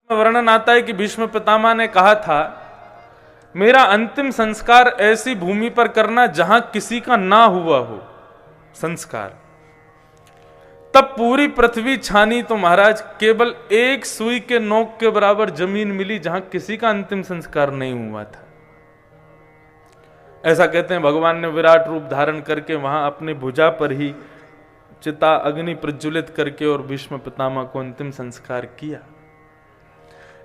वर्णन आता है कि भीष्म पितामह ने कहा था, मेरा अंतिम संस्कार ऐसी भूमि पर करना जहां किसी का ना हुआ हो संस्कार। तब पूरी पृथ्वी छानी तो महाराज केवल एक सुई के नोक के बराबर जमीन मिली जहां किसी का अंतिम संस्कार नहीं हुआ था। ऐसा कहते हैं भगवान ने विराट रूप धारण करके वहां अपनी भुजा पर ही चिता अग्नि प्रज्वलित करके और भीष्म पितामह को अंतिम संस्कार किया।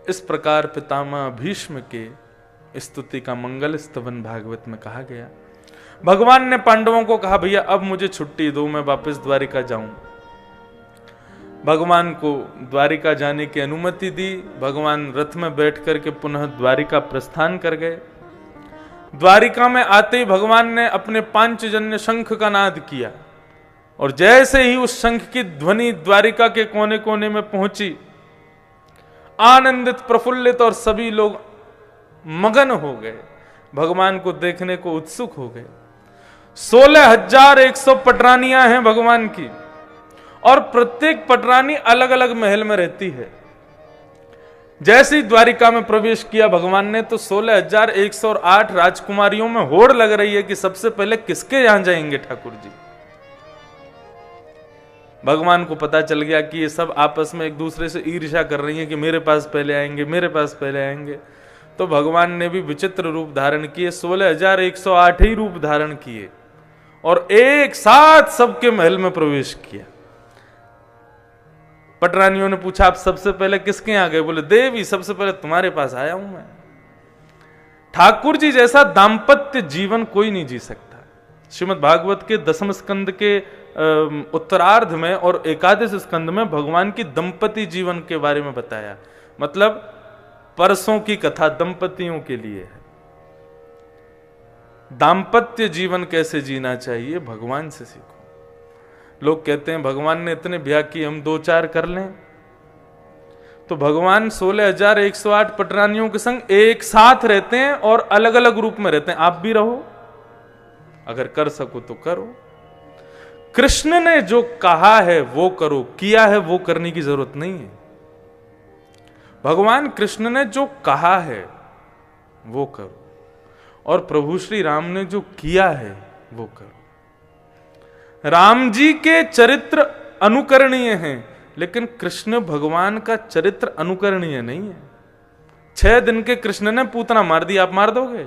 इस प्रकार पितामह भीष्म के स्तुति का मंगल स्तवन भागवत में कहा गया। भगवान ने पांडवों को कहा, भैया अब मुझे छुट्टी दो, मैं वापस द्वारिका जाऊं। भगवान को द्वारिका जाने की अनुमति दी। भगवान रथ में बैठ करके पुनः द्वारिका प्रस्थान कर गए। द्वारिका में आते ही भगवान ने अपने पांचजन्य शंख का नाद किया और जैसे ही उस शंख की ध्वनि द्वारिका के कोने कोने में पहुंची, आनंदित प्रफुल्लित और सभी लोग मगन हो गए, भगवान को देखने को उत्सुक हो गए। 16,100 पटरानियां हैं भगवान की और प्रत्येक पटरानी अलग अलग महल में रहती है। जैसे ही द्वारिका में प्रवेश किया भगवान ने तो 16,108 राजकुमारियों में होड़ लग रही है कि सबसे पहले किसके यहां जाएंगे ठाकुर जी। भगवान को पता चल गया कि ये सब आपस में एक दूसरे से ईर्ष्या कर रही है कि मेरे पास पहले आएंगे, मेरे पास पहले आएंगे। तो भगवान ने भी विचित्र रूप धारण किए, 16,108 ही रूप धारण किए और एक साथ सबके महल में प्रवेश किया। पटरानियों ने पूछा, आप सबसे पहले किसके यहां गए? बोले, देवी सबसे पहले तुम्हारे पास आया हूं मैं। ठाकुर जी जैसा दाम्पत्य जीवन कोई नहीं जी सकता। श्रीमद् भागवत के 10वें स्कंद के उत्तरार्ध में और 11वें स्कंद में भगवान की दंपति जीवन के बारे में बताया। मतलब परसों की कथा दंपतियों के लिए है। दाम्पत्य जीवन कैसे जीना चाहिए भगवान से सीखो। लोग कहते हैं भगवान ने इतने ब्याह किए, हम 2-4 कर लें। तो भगवान 16,108 पटरानियों के संग एक साथ रहते हैं और अलग अलग रूप में रहते हैं। आप भी रहो, अगर कर सको तो करो। कृष्ण ने जो कहा है वो करो, किया है वो करने की जरूरत नहीं है। भगवान कृष्ण ने जो कहा है वो करो और प्रभु श्री राम ने जो किया है वो करो। राम जी के चरित्र अनुकरणीय हैं, लेकिन कृष्ण भगवान का चरित्र अनुकरणीय नहीं है। 6 दिन के कृष्ण ने पूतना मार दी, आप मार दोगे?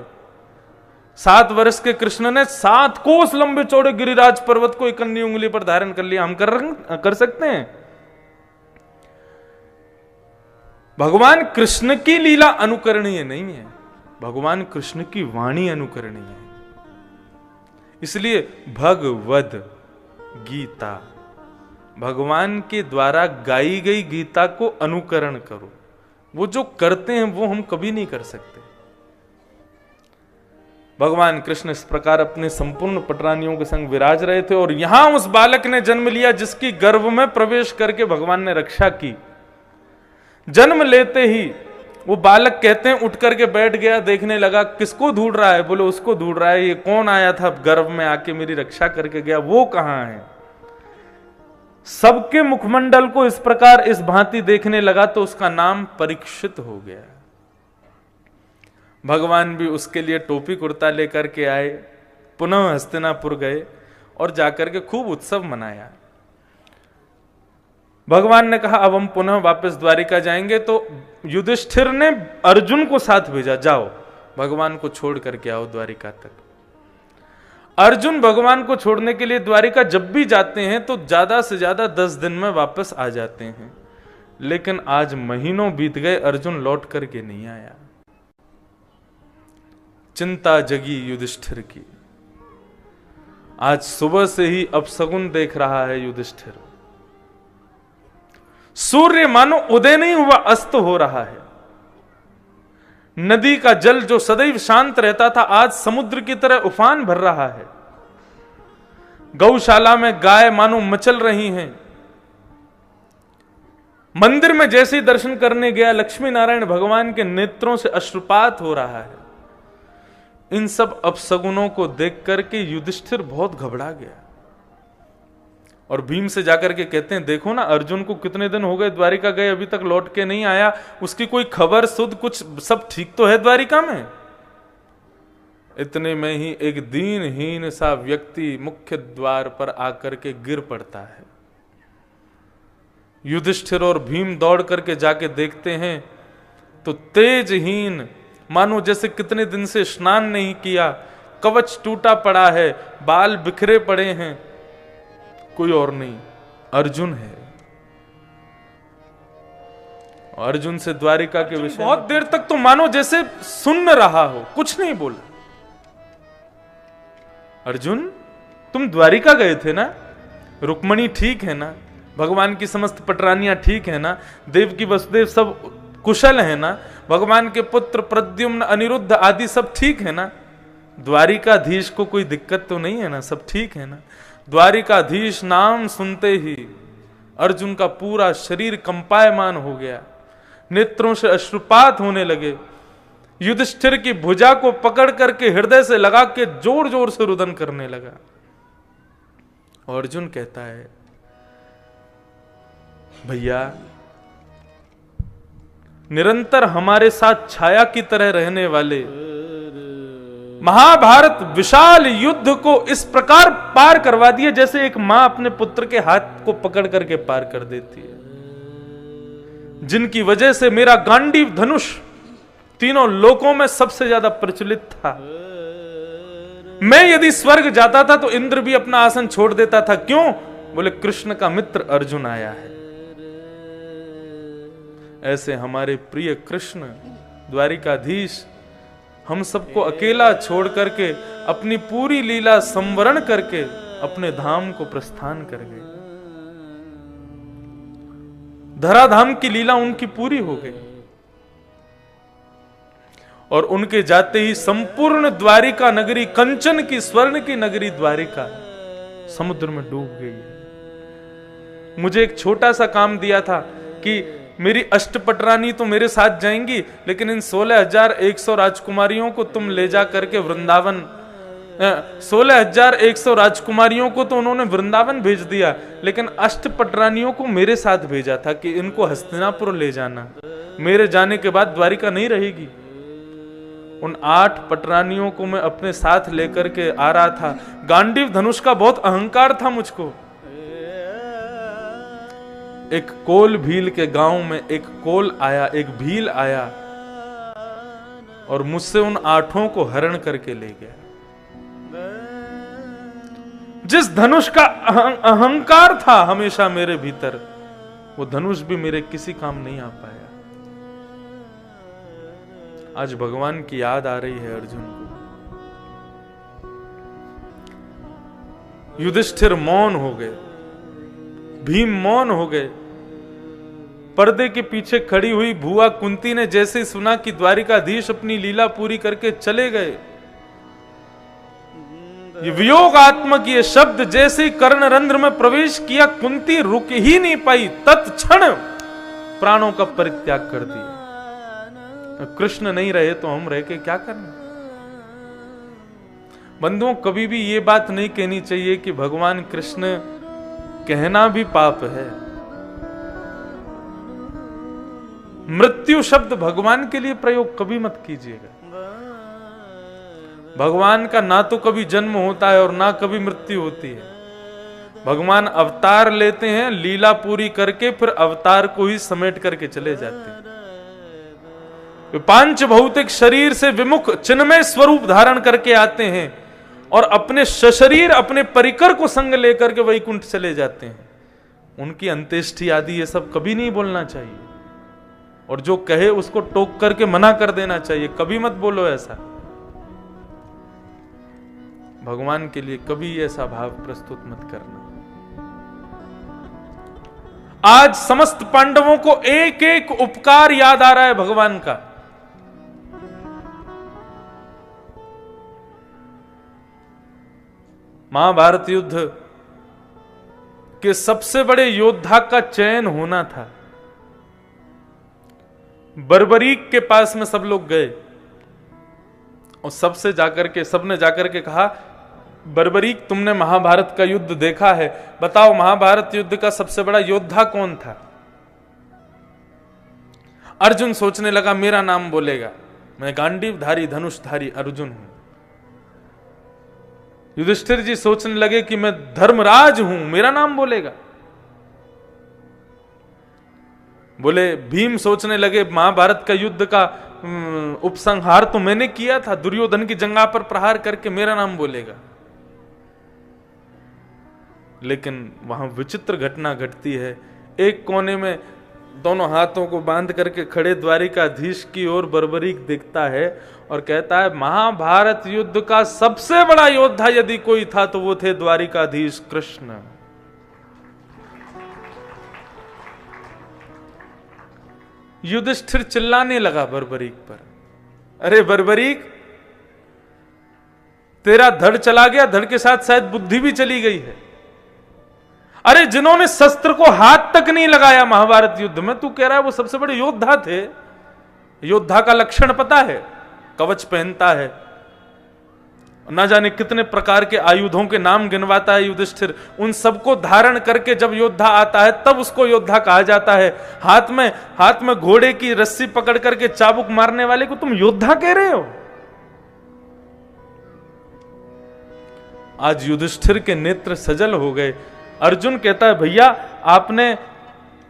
7 वर्ष के कृष्ण ने 7 कोस लंबे चौड़े गिरिराज पर्वत को एक अन्य उंगली पर धारण कर लिया, हम कर सकते हैं? भगवान कृष्ण की लीला अनुकरणीय नहीं है, भगवान कृष्ण की वाणी अनुकरणीय है। इसलिए भगवद गीता, भगवान के द्वारा गाई गई गीता को अनुकरण करो। वो जो करते हैं वो हम कभी नहीं कर सकते। भगवान कृष्ण इस प्रकार अपने संपूर्ण पटरानियों के संग विराज रहे थे और यहां उस बालक ने जन्म लिया जिसकी गर्भ में प्रवेश करके भगवान ने रक्षा की। जन्म लेते ही वो बालक कहते हैं उठ करके बैठ गया, देखने लगा किसको ढूंढ रहा है? बोले उसको ढूंढ रहा है। ये कौन आया था गर्भ में आके मेरी रक्षा करके गया, वो कहां है? सबके मुखमंडल को इस प्रकार इस भांति देखने लगा तो उसका नाम परीक्षित हो गया। भगवान भी उसके लिए टोपी कुर्ता लेकर के आए, पुनः हस्तिनापुर गए और जाकर के खूब उत्सव मनाया। भगवान ने कहा अब हम पुनः वापस द्वारिका जाएंगे, तो युधिष्ठिर ने अर्जुन को साथ भेजा, जाओ भगवान को छोड़ करके आओ द्वारिका तक। अर्जुन भगवान को छोड़ने के लिए द्वारिका जब भी जाते हैं तो ज्यादा से ज्यादा 10 दिन में वापस आ जाते हैं, लेकिन आज महीनों बीत गए, अर्जुन लौट करके नहीं आया। चिंता जगी युधिष्ठिर की। आज सुबह से ही अपशगुन देख रहा है युधिष्ठिर। सूर्य मानो उदय नहीं हुआ, अस्त हो रहा है। नदी का जल जो सदैव शांत रहता था आज समुद्र की तरह उफान भर रहा है। गौशाला में गाय मानो मचल रही हैं। मंदिर में जैसे ही दर्शन करने गया लक्ष्मी नारायण भगवान के नेत्रों से अश्रुपात हो रहा है। इन सब अपशगुनों को देख करके युधिष्ठिर बहुत घबरा गया। और भीम से जाकर के कहते हैं देखो ना अर्जुन को कितने दिन हो गए द्वारिका गए, अभी तक लौट के नहीं आया, उसकी कोई खबर सुध कुछ सब ठीक तो है द्वारिका में। इतने में ही एक दीनहीन सा व्यक्ति मुख्य द्वार पर आकर के गिर पड़ता है। युधिष्ठिर और भीम दौड़ करके जाके देखते हैं तो तेजहीन, मानो जैसे कितने दिन से स्नान नहीं किया, कवच टूटा पड़ा है, बाल बिखरे पड़े हैं, कोई और नहीं अर्जुन है। अर्जुन से द्वारिका के विषय बहुत देर तक तो मानो जैसे सुन रहा हो, कुछ नहीं बोला। अर्जुन तुम द्वारिका गए थे ना, रुक्मणी ठीक है ना, भगवान की समस्त पटरानियां ठीक है ना, देवकी वसुदेव सब कुशल है ना, भगवान के पुत्र प्रद्युम्न अनिरुद्ध आदि सब ठीक है ना, द्वारिकाधीश को कोई दिक्कत तो नहीं है ना, सब ठीक है ना। द्वारिकाधीश नाम सुनते ही अर्जुन का पूरा शरीर कंपायमान हो गया, नेत्रों से अश्रुपात होने लगे। युधिष्ठिर की भुजा को पकड़ करके हृदय से लगा के जोर जोर से रुदन करने लगा। और अर्जुन कहता है भैया निरंतर हमारे साथ छाया की तरह रहने वाले महाभारत विशाल युद्ध को इस प्रकार पार करवा दिया जैसे एक मां अपने पुत्र के हाथ को पकड़ करके पार कर देती है, जिनकी वजह से मेरा गांडीव धनुष तीनों लोकों में सबसे ज्यादा प्रचलित था। मैं यदि स्वर्ग जाता था तो इंद्र भी अपना आसन छोड़ देता था। क्यों? बोले कृष्ण का मित्र अर्जुन आया है। ऐसे हमारे प्रिय कृष्ण द्वारिकाधीश हम सबको अकेला छोड़ करके अपनी पूरी लीला संवरण करके अपने धाम को प्रस्थान कर गए। धराधाम की लीला उनकी पूरी हो गई और उनके जाते ही संपूर्ण द्वारिका नगरी, कंचन की स्वर्ण की नगरी द्वारिका समुद्र में डूब गई। मुझे एक छोटा सा काम दिया था कि मेरी अष्टपटरानी तो मेरे साथ जाएंगी, लेकिन इन 16,100 राजकुमारियों को तुम ले जा करके वृंदावन, 16,100 राजकुमारियों को तो उन्होंने वृंदावन भेज दिया, लेकिन अष्टपटरानियों को मेरे साथ भेजा था कि इनको हस्तिनापुर ले जाना। मेरे जाने के बाद द्वारिका नहीं रहेगी। उन 8 पटरानियों को मैं अपने साथ लेकर के आ रहा था। गांडीव धनुष का बहुत अहंकार था मुझको। एक कोल भील के गांव में एक कोल आया, एक भील आया और मुझसे उन 8 को हरण करके ले गया। जिस धनुष का अहंकार था हमेशा मेरे भीतर, वो धनुष भी मेरे किसी काम नहीं आ पाया। आज भगवान की याद आ रही है अर्जुन को। युधिष्ठिर मौन हो गए, भीम मौन हो गए। पर्दे के पीछे खड़ी हुई भुआ कुंती ने जैसे सुना कि द्वारिकाधीश अपनी लीला पूरी करके चले गए, ये वियोगात्मक ये शब्द जैसे ही कर्णरंध्र में प्रवेश किया, कुंती रुक ही नहीं पाई, तत्क्षण प्राणों का परित्याग कर दिया। कृष्ण नहीं रहे तो हम रह के क्या करना। बंधुओं, कभी भी ये बात नहीं कहनी चाहिए कि भगवान कृष्ण, कहना भी पाप है। मृत्यु शब्द भगवान के लिए प्रयोग कभी मत कीजिएगा। भगवान का ना तो कभी जन्म होता है और ना कभी मृत्यु होती है। भगवान अवतार लेते हैं, लीला पूरी करके फिर अवतार को ही समेट करके चले जाते हैं। पांच भौतिक शरीर से विमुख चिन्मय स्वरूप धारण करके आते हैं और अपने सशरीर, अपने परिकर को संग लेकर के वैकुंठ चले जाते हैं। उनकी अंत्येष्टि आदि ये सब कभी नहीं बोलना चाहिए, और जो कहे उसको टोक करके मना कर देना चाहिए। कभी मत बोलो ऐसा। भगवान के लिए कभी ऐसा भाव प्रस्तुत मत करना। आज समस्त पांडवों को एक एक उपकार याद आ रहा है भगवान का। महाभारत युद्ध के सबसे बड़े योद्धा का चयन होना था। बर्बरीक के पास में सब लोग गए और सबने जाकर के कहा, बर्बरीक, तुमने महाभारत का युद्ध देखा है, बताओ महाभारत युद्ध का सबसे बड़ा योद्धा कौन था? अर्जुन सोचने लगा मेरा नाम बोलेगा, मैं गांडीवधारी धनुषधारी अर्जुन हूं। युधिष्ठिर जी सोचने लगे कि मैं धर्मराज हूं, मेरा नाम बोलेगा। बोले भीम सोचने लगे महाभारत का युद्ध का उपसंहार तो मैंने किया था, दुर्योधन की जंगा पर प्रहार करके, मेरा नाम बोलेगा। लेकिन वहां विचित्र घटना घटती है। एक कोने में दोनों हाथों को बांध करके खड़े द्वारिकाधीश की ओर बर्बरीक देखता है और कहता है महाभारत युद्ध का सबसे बड़ा योद्धा यदि कोई था तो वो थे द्वारिकाधीश कृष्ण। युधिष्ठिर चिल्लाने लगा बर्बरीक पर, अरे बर्बरीक, तेरा धड़ चला गया, धड़ के साथ शायद बुद्धि भी चली गई है। अरे जिन्होंने शस्त्र को हाथ तक नहीं लगाया महाभारत युद्ध में, तू कह रहा है वो सबसे बड़े योद्धा थे। योद्धा का लक्षण पता है? कवच पहनता है, ना जाने कितने प्रकार के आयुधों के नाम गिनवाता है युधिष्ठिर। उन सबको धारण करके जब योद्धा आता है तब उसको योद्धा कहा जाता है। हाथ में घोड़े की रस्सी पकड़ करके चाबुक मारने वाले को तुम योद्धा कह रहे हो? आज युधिष्ठिर के नेत्र सजल हो गए। अर्जुन कहता है भैया आपने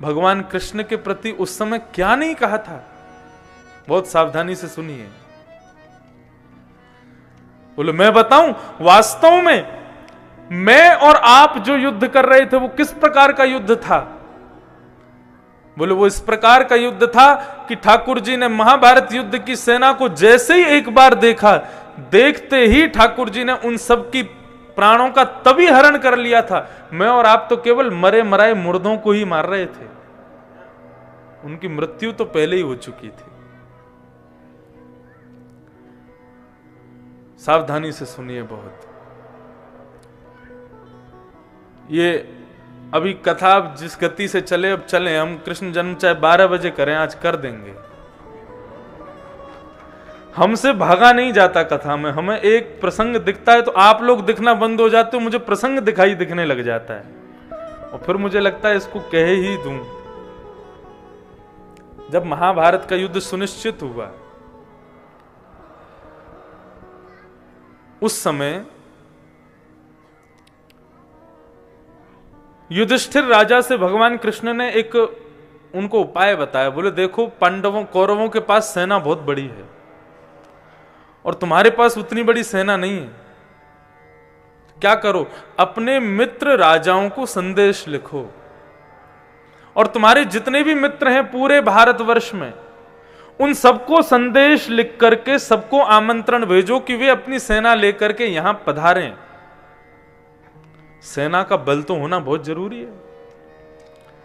भगवान कृष्ण के प्रति उस समय क्या नहीं कहा था? बहुत सावधानी से सुनिए। बोले मैं बताऊं, वास्तव में मैं और आप जो युद्ध कर रहे थे वो किस प्रकार का युद्ध था? बोले वो इस प्रकार का युद्ध था कि ठाकुर जी ने महाभारत युद्ध की सेना को जैसे ही एक बार देखा, देखते ही ठाकुर जी ने उन सब की प्राणों का तभी हरण कर लिया था। मैं और आप तो केवल मरे मराए मुर्दों को ही मार रहे थे, उनकी मृत्यु तो पहले ही हो चुकी थी। सावधानी से सुनिए बहुत। ये अभी कथा जिस गति से चले अब चले, हम कृष्ण जन्म चाहे 12 बजे करें, आज कर देंगे। हमसे भागा नहीं जाता कथा में। हमें एक प्रसंग दिखता है तो आप लोग दिखना बंद हो जाते हो, मुझे प्रसंग दिखाई दिखने लग जाता है और फिर मुझे लगता है इसको कह ही दूं। जब महाभारत का युद्ध सुनिश्चित हुआ उस समय युधिष्ठिर राजा से भगवान कृष्ण ने एक उनको उपाय बताया। बोले देखो पांडवों कौरवों के पास सेना बहुत बड़ी है और तुम्हारे पास उतनी बड़ी सेना नहीं है। क्या करो, अपने मित्र राजाओं को संदेश लिखो और तुम्हारे जितने भी मित्र हैं पूरे भारतवर्ष में उन सबको संदेश लिख करके सबको आमंत्रण भेजो कि वे अपनी सेना लेकर के यहां पधारें। सेना का बल तो होना बहुत जरूरी है।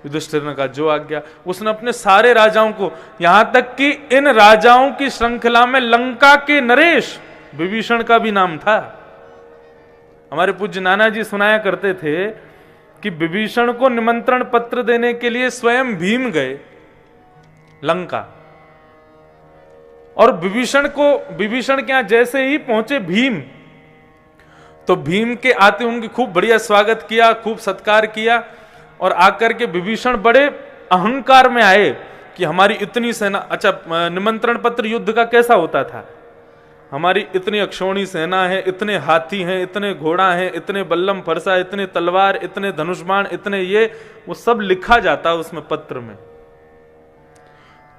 युधिष्ठिर ने कहा जो आज्ञा। उसने अपने सारे राजाओं को, यहां तक कि इन राजाओं की श्रृंखला में लंका के नरेश विभीषण का भी नाम था। हमारे पूज्य नाना जी सुनाया करते थे कि विभीषण को निमंत्रण पत्र देने के लिए स्वयं भीम गए लंका, और विभीषण के यहां जैसे ही पहुंचे भीम, तो भीम के आते उनकी खूब बढ़िया स्वागत किया, खूब सत्कार किया और आकर के विभीषण बड़े अहंकार में आए कि हमारी इतनी सेना। अच्छा, निमंत्रण पत्र युद्ध का कैसा होता था? हमारी इतनी अक्षौणी सेना है, इतने हाथी हैं, इतने घोड़ा हैं, इतने बल्लम फरसा, इतने तलवार, इतने धनुष्बाण, इतने ये, वो सब लिखा जाता उसमें पत्र में।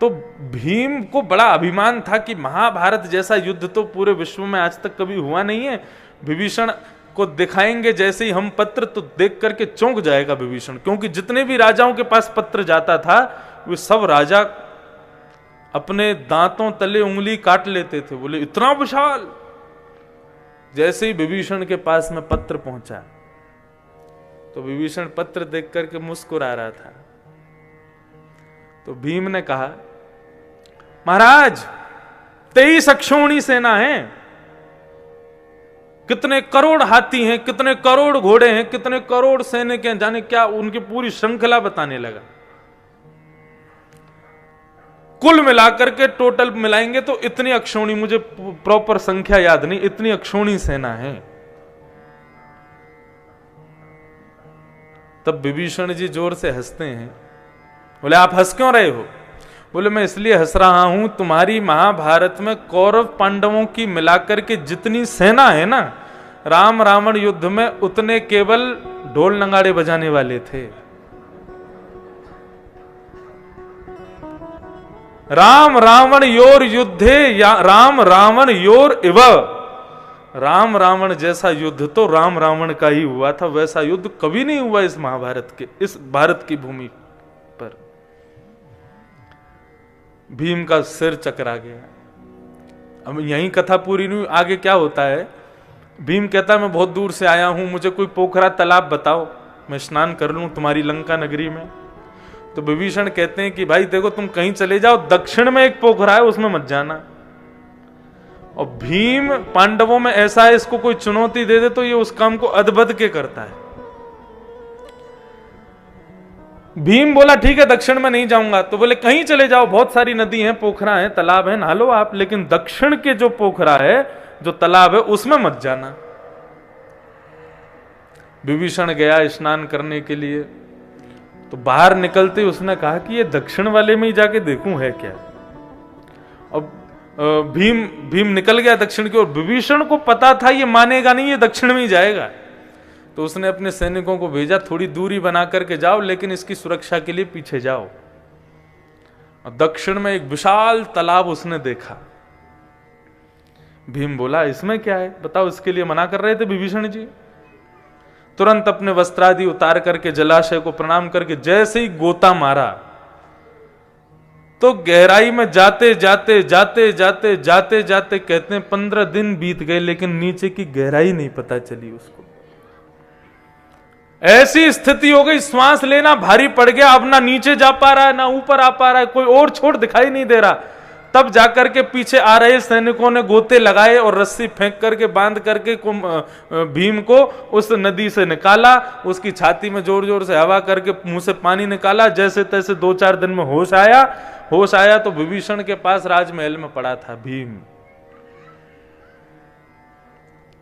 तो भीम को बड़ा अभिमान था कि महाभारत जैसा युद्ध तो पूरे विश्व में आज तक कभी हुआ नहीं है। विभीषण को दिखाएंगे जैसे ही हम पत्र, तो देख करके चौंक जाएगा विभीषण, क्योंकि जितने भी राजाओं के पास पत्र जाता था वे सब राजा अपने दांतों तले उंगली काट लेते थे। बोले इतना विशाल। जैसे ही विभीषण के पास में पत्र पहुंचा तो विभीषण पत्र देख करके मुस्कुरा रहा था। तो भीम ने कहा महाराज 23 अक्षौणी सेना है, कितने करोड़ हाथी हैं, कितने करोड़ घोड़े हैं, कितने करोड़ सैनिक हैं, जाने क्या, उनकी पूरी श्रृंखला बताने लगा। कुल मिलाकर के टोटल मिलाएंगे तो इतनी अक्षौणी, मुझे प्रॉपर संख्या याद नहीं, इतनी अक्षौणी सेना है। तब विभीषण जी जोर से हंसते हैं। बोले आप हंस क्यों रहे हो? बोले मैं इसलिए हंस रहा हूं, तुम्हारी महाभारत में कौरव पांडवों की मिलाकर के जितनी सेना है ना, राम रावण युद्ध में उतने केवल ढोल नगाड़े बजाने वाले थे। राम रावण योर युद्धे या राम रावण योर इव। राम रावण जैसा युद्ध तो राम रावण का ही हुआ था, वैसा युद्ध कभी नहीं हुआ इस महाभारत के, इस भारत की भूमि पर। भीम का सिर चकरा गया। अब यही कथा पूरी नहीं, आगे क्या होता है? भीम कहता है मैं बहुत दूर से आया हूं, मुझे कोई पोखरा तालाब बताओ, मैं स्नान कर लूं तुम्हारी लंका नगरी में। तो विभीषण कहते हैं कि भाई देखो तुम कहीं चले जाओ, दक्षिण में एक पोखरा है, उसमें मत जाना। और भीम पांडवों में ऐसा है, इसको कोई चुनौती दे दे तो ये उस काम को अदबद के करता है। भीम बोला ठीक है दक्षिण में नहीं जाऊंगा। तो बोले कहीं चले जाओ, बहुत सारी नदी हैं, पोखरा है, तालाब है, नहा लो आप, लेकिन दक्षिण के जो पोखरा है, जो तालाब है, उसमें मत जाना। विभीषण गया स्नान करने के लिए, तो बाहर निकलते उसने कहा कि ये दक्षिण वाले में ही जाके देखूं है क्या। अब भीम निकल गया दक्षिण की ओर। विभीषण को पता था ये मानेगा नहीं, ये दक्षिण में ही जाएगा। तो उसने अपने सैनिकों को भेजा, थोड़ी दूरी बना करके जाओ, लेकिन इसकी सुरक्षा के लिए पीछे जाओ। और दक्षिण में एक विशाल तालाब उसने देखा। भीम बोला इसमें क्या है बताओ, इसके लिए मना कर रहे थे विभीषण जी। तुरंत अपने वस्त्रादि उतार करके जलाशय को प्रणाम करके जैसे ही गोता मारा, तो गहराई में जाते जाते जाते जाते जाते जाते कहते हैं 15 दिन बीत गए, लेकिन नीचे की गहराई नहीं पता चली उसको। ऐसी स्थिति हो गई, श्वास लेना भारी पड़ गया, अब ना नीचे जा पा रहा है ना ऊपर आ पा रहा है, कोई और छोर दिखाई नहीं दे रहा। तब जाकर के पीछे आ रहे सैनिकों ने गोते लगाए और रस्सी फेंक करके बांध करके भीम को उस नदी से निकाला, उसकी छाती में जोर जोर से हवा करके मुंह से पानी निकाला। जैसे तैसे 2-4 दिन में होश आया तो विभीषण के पास राजमहल में पड़ा था भीम।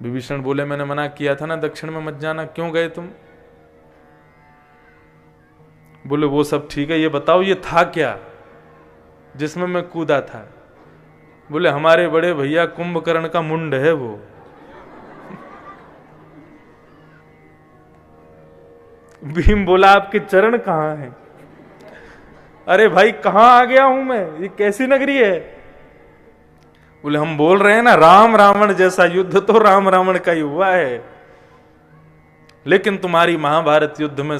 विभीषण बोले मैंने मना किया था ना दक्षिण में मत जाना, क्यों गए तुम? बोले वो सब ठीक है, ये बताओ ये था क्या जिसमें मैं कूदा था? बोले हमारे बड़े भैया कुंभकर्ण का मुंड है वो। भीम बोला आपके चरण कहां हैं? अरे भाई कहां आ गया हूं मैं, ये कैसी नगरी है? बोले हम बोल रहे हैं ना राम रावण जैसा युद्ध तो राम रावण का ही हुआ है, लेकिन तुम्हारी महाभारत युद्ध में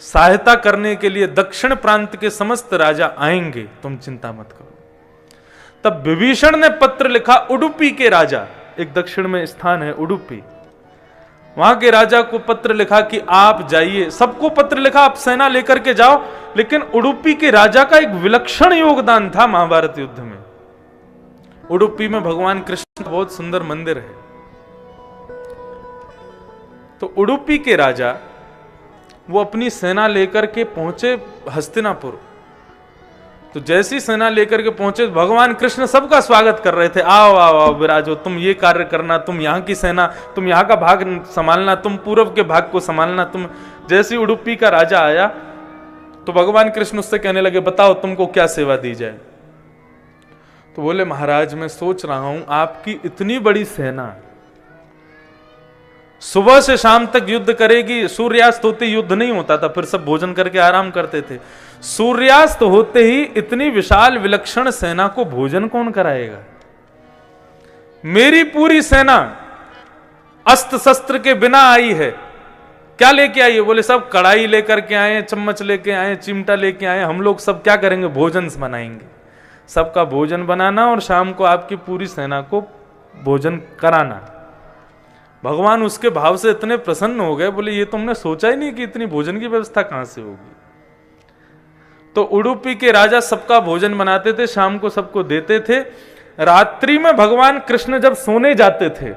सहायता करने के लिए दक्षिण प्रांत के समस्त राजा आएंगे, तुम चिंता मत करो। तब विभीषण ने पत्र लिखा उडुपी के राजा, एक दक्षिण में स्थान है उडुपी, वहां के राजा को पत्र लिखा कि आप जाइए। सबको पत्र लिखा आप सेना लेकर के जाओ, लेकिन उडुपी के राजा का एक विलक्षण योगदान था महाभारत युद्ध में। उडुपी में भगवान कृष्ण का बहुत सुंदर मंदिर है। तो उडुपी के राजा वो अपनी सेना लेकर के पहुंचे हस्तिनापुर। तो जैसी सेना लेकर के पहुंचे भगवान कृष्ण सबका स्वागत कर रहे थे, आओ आओ आओ विराजो, तुम ये कार्य करना, तुम यहाँ की सेना, तुम यहाँ का भाग संभालना, तुम पूर्व के भाग को संभालना। तुम जैसे उडुपी का राजा आया तो भगवान कृष्ण उससे कहने लगे बताओ तुमको क्या सेवा दी जाए। तो बोले महाराज मैं सोच रहा हूं आपकी इतनी बड़ी सेना सुबह से शाम तक युद्ध करेगी, सूर्यास्त होते युद्ध नहीं होता था, फिर सब भोजन करके आराम करते थे। सूर्यास्त होते ही इतनी विशाल विलक्षण सेना को भोजन कौन कराएगा? मेरी पूरी सेना अस्त्र शस्त्र के बिना आई है, क्या लेके आई है? बोले सब कढ़ाई लेकर के आए, चम्मच लेके आए, चिमटा लेके आए, हम लोग सब क्या करेंगे? भोजन बनाएंगे, सबका भोजन बनाना और शाम को आपकी पूरी सेना को भोजन कराना। भगवान उसके भाव से इतने प्रसन्न हो गए, बोले ये तुमने सोचा ही नहीं कि इतनी भोजन की व्यवस्था कहां से होगी। तो उडुपी के राजा सबका भोजन बनाते थे, शाम को सबको देते थे। रात्रि में भगवान कृष्ण जब सोने जाते थे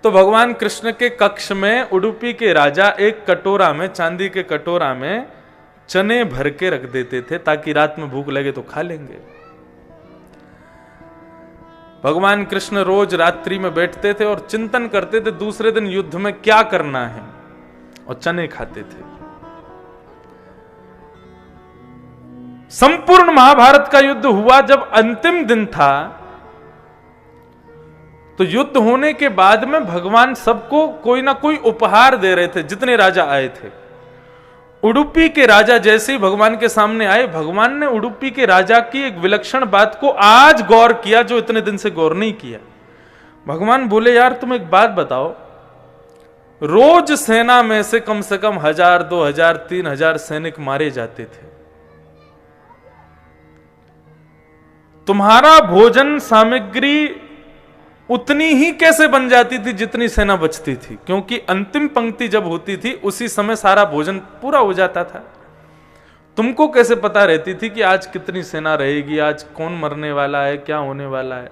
तो भगवान कृष्ण के कक्ष में उडुपी के राजा एक कटोरा में, चांदी के कटोरा में चने भर के रख देते थे ताकि रात में भूख लगे तो खा लेंगे। भगवान कृष्ण रोज रात्रि में बैठते थे और चिंतन करते थे दूसरे दिन युद्ध में क्या करना है। और चने खाते थे। संपूर्ण महाभारत का युद्ध हुआ, जब अंतिम दिन था तो युद्ध होने के बाद में भगवान सबको कोई ना कोई उपहार दे रहे थे, जितने राजा आए थे। उडुपी के राजा जैसे ही भगवान के सामने आए, भगवान ने उडुपी के राजा की एक विलक्षण बात को आज गौर किया जो इतने दिन से गौर नहीं किया। भगवान बोले, यार तुम एक बात बताओ, रोज सेना में से कम 1000, 2000, 3000 सैनिक मारे जाते थे। तुम्हारा भोजन सामग्री उतनी ही कैसे बन जाती थी जितनी सेना बचती थी? क्योंकि अंतिम पंक्ति जब होती थी उसी समय सारा भोजन पूरा हो जाता था। तुमको कैसे पता रहती थी कि आज कितनी सेना रहेगी, आज कौन मरने वाला है, क्या होने वाला है?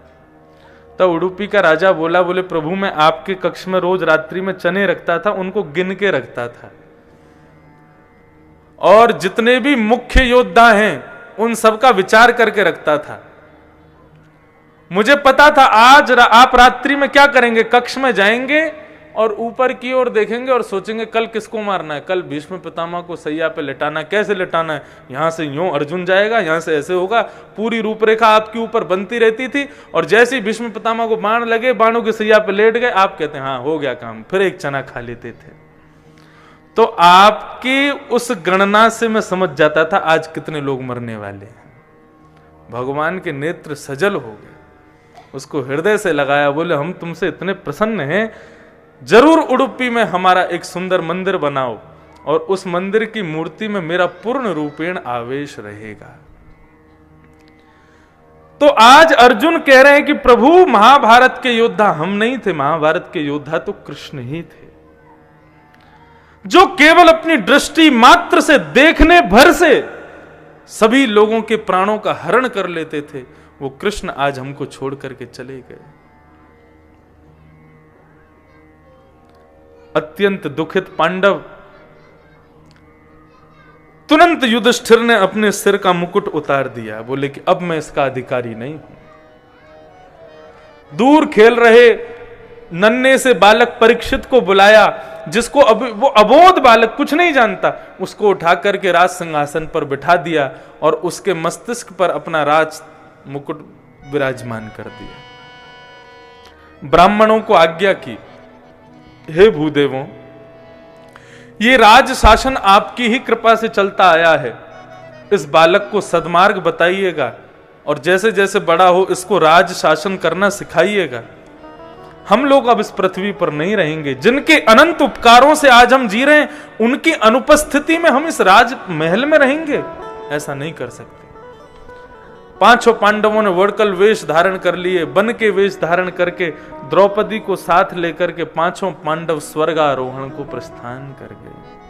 तब उडुपी का राजा बोले प्रभु मैं आपके कक्ष में रोज रात्रि में चने रखता था, उनको गिन के रखता था, और जितने भी मुख्य योद्धा हैं उन सबका विचार करके रखता था। मुझे पता था आज आप रात्रि में क्या करेंगे, कक्ष में जाएंगे और ऊपर की ओर देखेंगे और सोचेंगे कल किसको मारना है, कल भीष्म पितामह को सैया पे लेटाना है, कैसे लेटाना है, यहां से यूं अर्जुन जाएगा, यहां से ऐसे होगा। पूरी रूपरेखा आपके ऊपर बनती रहती थी, और जैसे ही भीष्म पितामह को बाण लगे, बाणों की सैया पे लेट गए, आप कहते हैं हाँ हो गया काम, फिर एक चना खा लेते थे। तो आपकी उस गणना से मैं समझ जाता था आज कितने लोग मरने वाले हैं। भगवान के नेत्र सजल हो गए, उसको हृदय से लगाया, बोले हम तुमसे इतने प्रसन्न हैं, जरूर उडुपी में हमारा एक सुंदर मंदिर बनाओ और उस मंदिर की मूर्ति में मेरा पूर्ण रूपेण आवेश रहेगा। तो आज अर्जुन कह रहे हैं कि प्रभु महाभारत के योद्धा हम नहीं थे, महाभारत के योद्धा तो कृष्ण ही थे, जो केवल अपनी दृष्टि मात्र से, देखने भर से सभी लोगों के प्राणों का हरण कर लेते थे। वो कृष्ण आज हमको छोड़ करके चले गए। अत्यंत दुखित पांडव, तुरंत युधिष्ठिर ने अपने सिर का मुकुट उतार दिया, बोले कि अब मैं इसका अधिकारी नहीं हूं। दूर खेल रहे नन्हे से बालक परीक्षित को बुलाया, जिसको वो अबोध बालक कुछ नहीं जानता, उसको उठा करके राज सिंहासन पर बिठा दिया और उसके मस्तिष्क पर अपना राज मुकुट विराजमान कर दिया। ब्राह्मणों को आज्ञा की, हे भूदेवों, ये राज शासन आपकी ही कृपा से चलता आया है, इस बालक को सद्मार्ग बताइएगा और जैसे जैसे बड़ा हो इसको राज शासन करना सिखाइएगा। हम लोग अब इस पृथ्वी पर नहीं रहेंगे, जिनके अनंत उपकारों से आज हम जी रहे हैं, उनकी अनुपस्थिति में हम इस राज महल में रहेंगे? ऐसा नहीं कर सकते। पांचों पांडवों ने वर्कल वेश धारण कर लिए, बन के वेश धारण करके द्रौपदी को साथ लेकर के पांचों पांडव स्वर्गारोहण को प्रस्थान कर गए।